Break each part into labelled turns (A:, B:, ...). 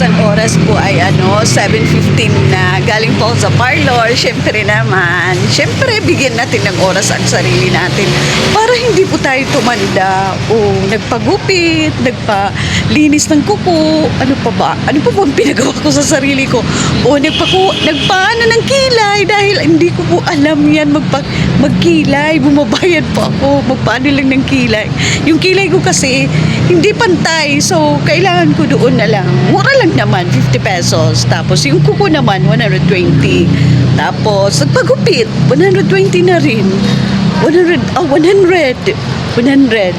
A: Ang oras po ay 7:15 na. Galing po ako sa parlor. Siyempre bigyan natin ng oras ang sarili natin para hindi po tayo tumanda o nagpagupit, nagpalinis ng kuko. Ano pa ba ang pinagawa ko sa sarili ko? O nagpaano ng kilay dahil hindi ko po alam yan magkilay. Bumabayad po ako. Magpaano lang ng kilay. Yung kilay ko kasi hindi pantay. So, kailangan ko doon na lang. Mura lang naman, 50 pesos. Tapos, yung kuko naman, 120. Tapos, nagpagupit, 120 na rin. 100.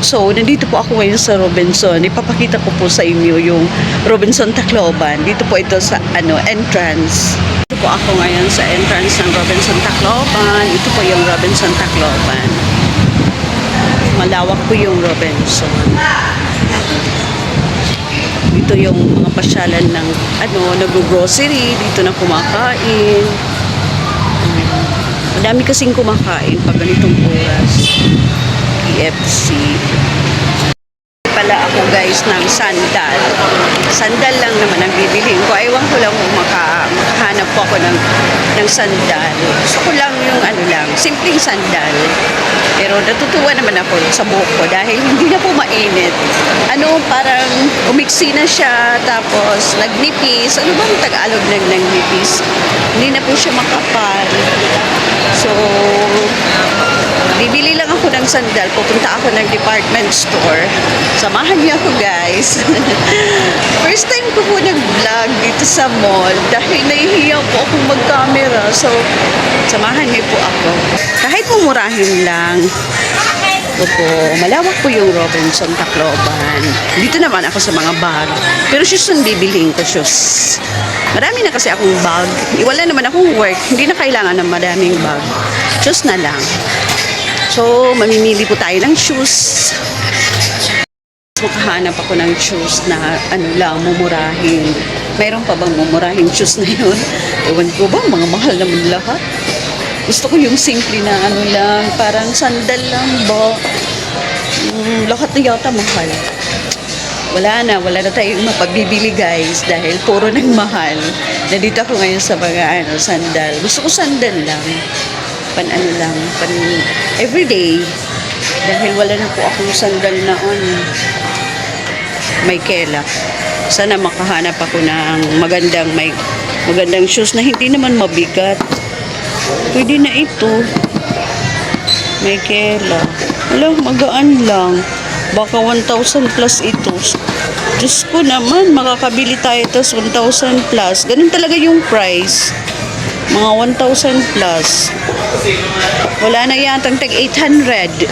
A: So, nandito po ako ngayon sa Robinson. Ipapakita ko po sa inyo yung Robinson Tacloban. Dito po ito sa entrance. Dito po ako ngayon sa entrance ng Robinson Tacloban. Ito po yung Robinson Tacloban. Malawak po yung Robinson. Dito yung mga pasyalan ng nag-grocery, dito na kumakain. Madami kasing kumakain pag ganitong oras. KFC. Pala ako guys ng sandal. Sandal lang naman ang bibilhin ko. Ewan ko lang kung makahanap po ako ng sandal. Gusto ko lang yung simpleng sandal. Pero natutuwa naman ako sa buhok ko dahil hindi na po mainit. Parang umiksi na siya, tapos nagnipis. Ano bang Tagalog ng nagnipis? Hindi na po siya makapal. So, bibili lang ako ng sandal. Pupunta ako ng department store. Samahan niyo ako guys. First time ko po nag-vlog dito sa mall dahil nahihiya po akong mag-camera. So, samahan niyo po ako. Kahit mumurahin lang. Opo, malawak po yung Robinson Tacloban. Dito naman ako sa mga bag. Pero shoes ang bibilihin ko, shoes. Marami na kasi akong bag. Wala naman akong work. Hindi na kailangan ng maraming bag. Shoes na lang. So, mamimili po tayo ng shoes. Makahanap ako ng shoes na mumurahin. Mayroon pa bang mumurahin shoes na yun? Ewan ko ba, mga mahal naman lahat. Gusto ko yung simple na parang sandal lang ba? Lahat na yata mahal. Wala na tayong mapabibili guys dahil puro nang mahal. Nandito ako ngayon sa mga sandal. Gusto ko sandal lang. Pan everyday. Dahil wala na po akong sandal na may kelak. Sana makahanap ako ng magandang shoes na hindi naman mabigat. Pwede na ito. May kela. Magaan lang. Baka 1,000 plus ito. Diyos ko naman, makakabili tayo ito sa 1,000 plus. Ganun talaga yung price. Mga 1,000 plus. Wala na yatang tag 800.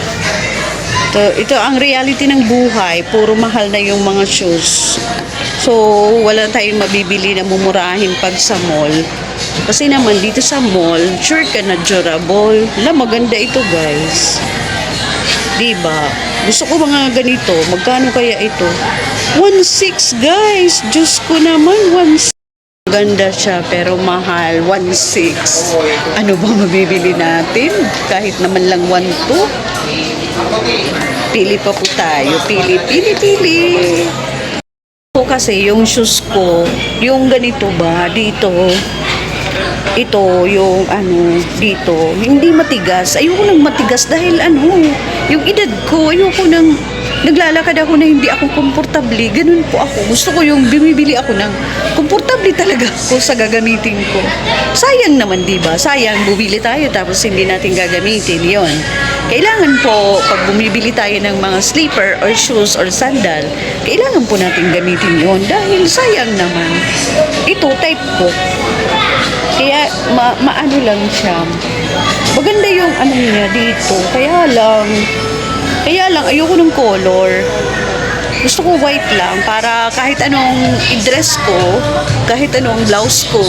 A: Ito ang reality ng buhay. Puro mahal na yung mga shoes. So, wala tayong mabibili na mumurahin pag sa mall. Kasi naman dito sa mall, sure ka na durable. Maganda ito guys. Diba? Gusto ko mga ganito. Magkano kaya ito? 1,600 guys. Diyos ko naman, 1,600. Maganda siya pero mahal. 1,600. Ano ba mabibili natin? Kahit naman lang 1,200. Pili pa po tayo. Pili. Kasi yung shoes ko, yung ganito ba, dito, ito, yung dito, hindi matigas. Ayoko nang matigas dahil yung edad ko, ayoko nang naglalakad ako na hindi ako komportable. Ganun po ako. Gusto ko yung bumibili ako ng komportable talaga ako sa gagamitin ko. Sayang naman, diba? Sayang, bumili tayo tapos hindi natin gagamitin. Yon. Kailangan po, pag bumibili tayo ng mga slipper or shoes or sandal, kailangan po natin gamitin yon dahil sayang naman. Ito, type ko. Kaya, maano lang siya. Maganda yung niya dito. Kaya lang, ayoko ng color. Gusto ko white lang para kahit anong i-dress ko, kahit anong blouse ko,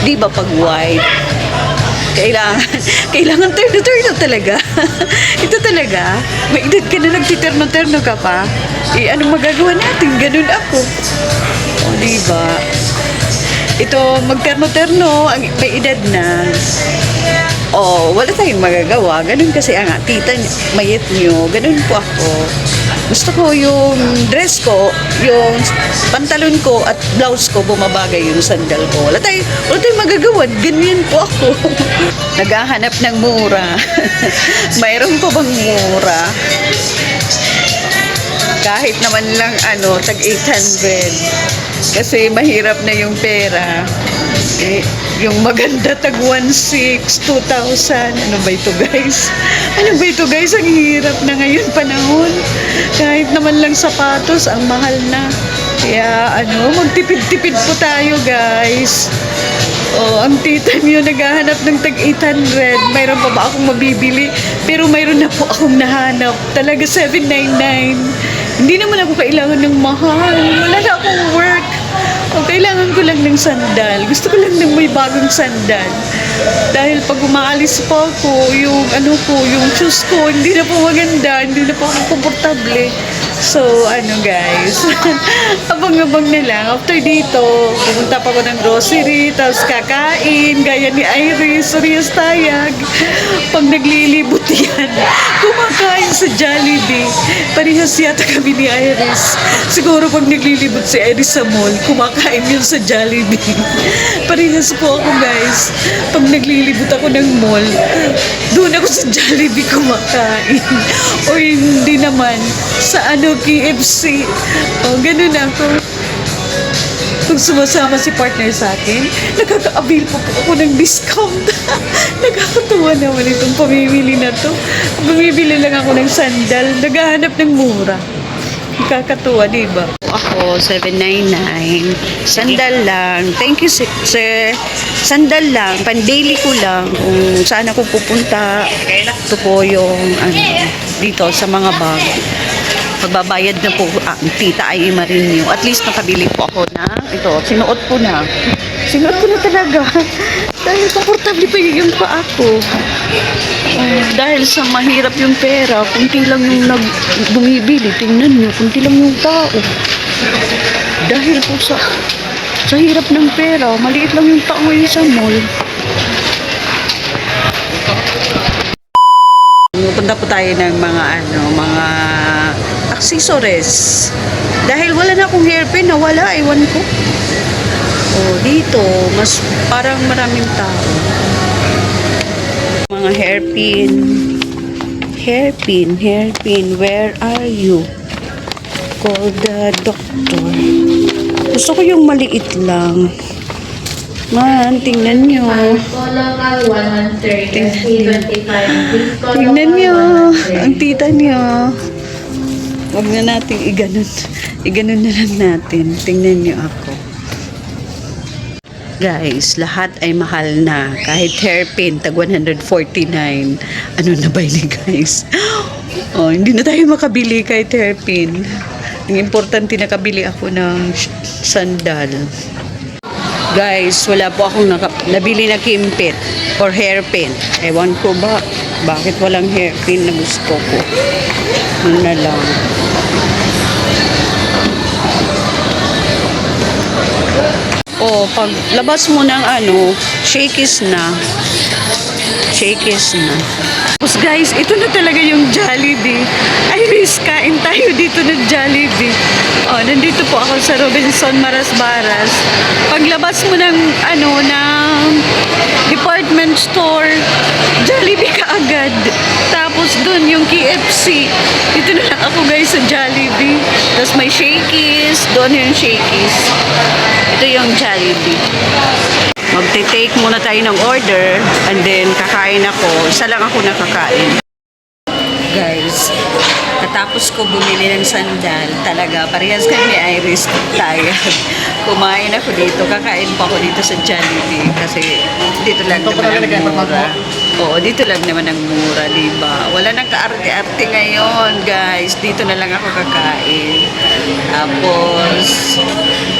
A: di ba pag white? Kailangan terno talaga. Ito talaga, may edad ka na nagtiterno-terno ka pa. Anong magagawa natin? Ganun ako. O, diba? Ito, magterno-terno, may edad na. Wala tayong magagawa. Ganun kasi ang tita, mayet nyo. Ganun po ako. Gusto ko yung dress ko, yung pantalon ko at blouse ko, bumabagay yung sandal ko. Wala tayong magagawa. Ganyan po ako. Naghahanap ng mura. Mayroon pa bang mura? Kahit naman lang tag 800. Kasi mahirap na yung pera. Yung maganda tag 1,600, 2,000. Ano ba ito guys? Ano ba ito guys? Ang hirap na ngayon panahon. Kahit naman lang sapatos, ang mahal na. Kaya magtipid-tipid po tayo guys. Ang tita niyo naghahanap ng tag 800. Mayroon pa ba akong mabibili? Pero mayroon na po akong nahanap. Talaga 799. Hindi naman ako kailangan ng mahal. Wala na akong work. Kailangan ko lang ng sandal. Gusto ko lang ng may bagong sandal. Dahil pag umaalis pa ako, yung shoes ko, hindi na po maganda, hindi na po ako komportable. So, guys, abang-abang na lang. After dito, pumunta pa ako ng grocery, tapos kakain, gaya ni Iris, Rias Tayag. Pag naglilibot yan, kumakain sa Jollibee. Parehas yata kami ni Iris. Siguro pag naglilibot si Iris sa mall, kumakain yun sa Jollibee. Parehas po ako, guys. Pag naglilibot ako ng mall, doon ako sa Jollibee kumakain. O hindi naman, sa KFC. Ganun ako. Kung sumasama si partner sa akin, nakaka-avail po ako ng discount. Nakakatuwa naman itong pamimili na to. Bumibili lang ako ng sandal, naghahanap ng mura. Nakakatuwa, diba? Ako, 799. Sandal lang. Thank you, sir. Sandal lang. Pan-daily ko lang. Kung saan ako pupunta. Ito po yung dito sa mga bag. Magbabayad na po ang tita ay Marinyo. At least nakabili po ako na ito. Sinuot ko na. Sinuot ko na talaga. Dahil komportable pa yung paa ko. Dahil sa mahirap yung pera, kunti lang yung bumibili. Tingnan nyo, kunti lang yung tao. Dahil po sa hirap ng pera, maliit lang yung tao ngayon sa mall. Punta po tayo ng mga accessories. Dahil wala na akong hairpin, nawala, ewan ko. Dito, mas parang maraming tao. Mga hairpin. Hairpin, where are you? Call the doctor. Gusto ko yung maliit lang. Man, tingnan nyo. Tingnan nyo. Ang tita nyo. Huwag na natin iganon. Iganon na lang natin. Tingnan nyo ako. Guys, lahat ay mahal na. Kahit hairpin, tag 149. Ano na ba yun, guys? Hindi na tayo makabili kahit hairpin. Ang importante, nakabili ako ng sandal. Guys, wala po akong nabili na kimpit or hairpin. Ewan ko ba, bakit walang hairpin na gusto ko. Ano na lang. Pag labas mo ng shakies na. Shakies na. Tapos guys, ito na talaga yung Jollibee. Iris, kain tayo dito ng Jollibee. Nandito po ako sa Robinson Marasbaras. Paglabas mo ng department store, Jollibee ka agad. Tapos dun yung KFC. Dito na lang ako guys sa Jollibee. Tapos may shakies. Doon yung shakies. Ito yung Jollibee. Magte-take muna tayo ng order and then kakain ako. Isa lang ako nakakain. Guys, katapos ko bumili ng sandal, talaga, parehas kami Iris tayo. Kumain ako dito, kakain pa ako dito sa Jollibee kasi dito lang naman ang mura. Dito lang naman ang mura, diba? Wala nang kaarte-arte ngayon, guys. Dito na lang ako kakain. Tapos,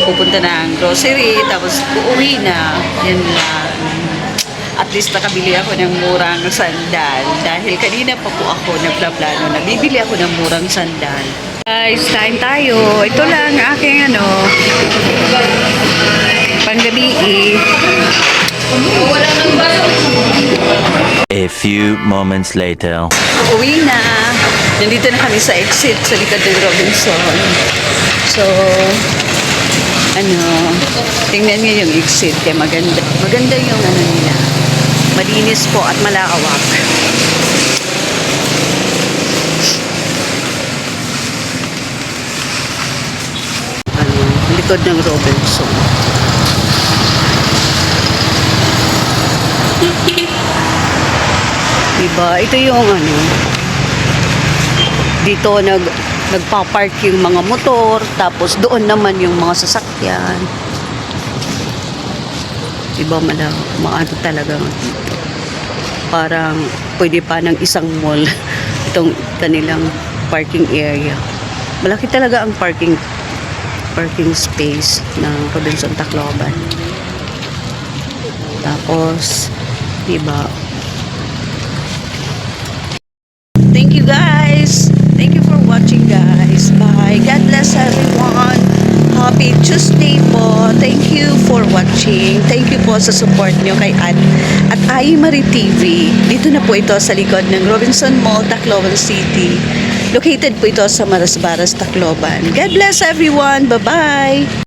A: pupunta na ang grocery, tapos uuwi na. Yan lang. At least nakabili ako ng murang sandal. Dahil kanina pa po ako nagplaplano na bibili ako ng murang sandal. Guys, kain tayo. Ito lang aking panggabi.
B: A few moments later.
A: Uwi na. Nandito na kami sa exit sa likod ng Robinson. So, tingnan niyo yung exit. Kaya maganda. Maganda yung nila. Malinis po at malawak. Likod ng Robinson. Diba? Ito yung dito nagpa-park yung mga motor, tapos doon naman yung mga sasakyan. Diba maano talaga dito. Parang pwede pa ng isang mall itong kanilang parking area. Malaki talaga ang parking space ng Robinson Tacloban. Tapos, diba? Thank you guys. Thank you for watching guys. Bye. God bless everyone. Happy Tuesday po. Thank you for watching. Thank you po sa support nyo kay at Ai Marie TV. Dito na po ito sa likod ng Robinson Mall, Tacloban City. Located po ito sa Marasbaras, Tacloban. God bless everyone. Bye-bye.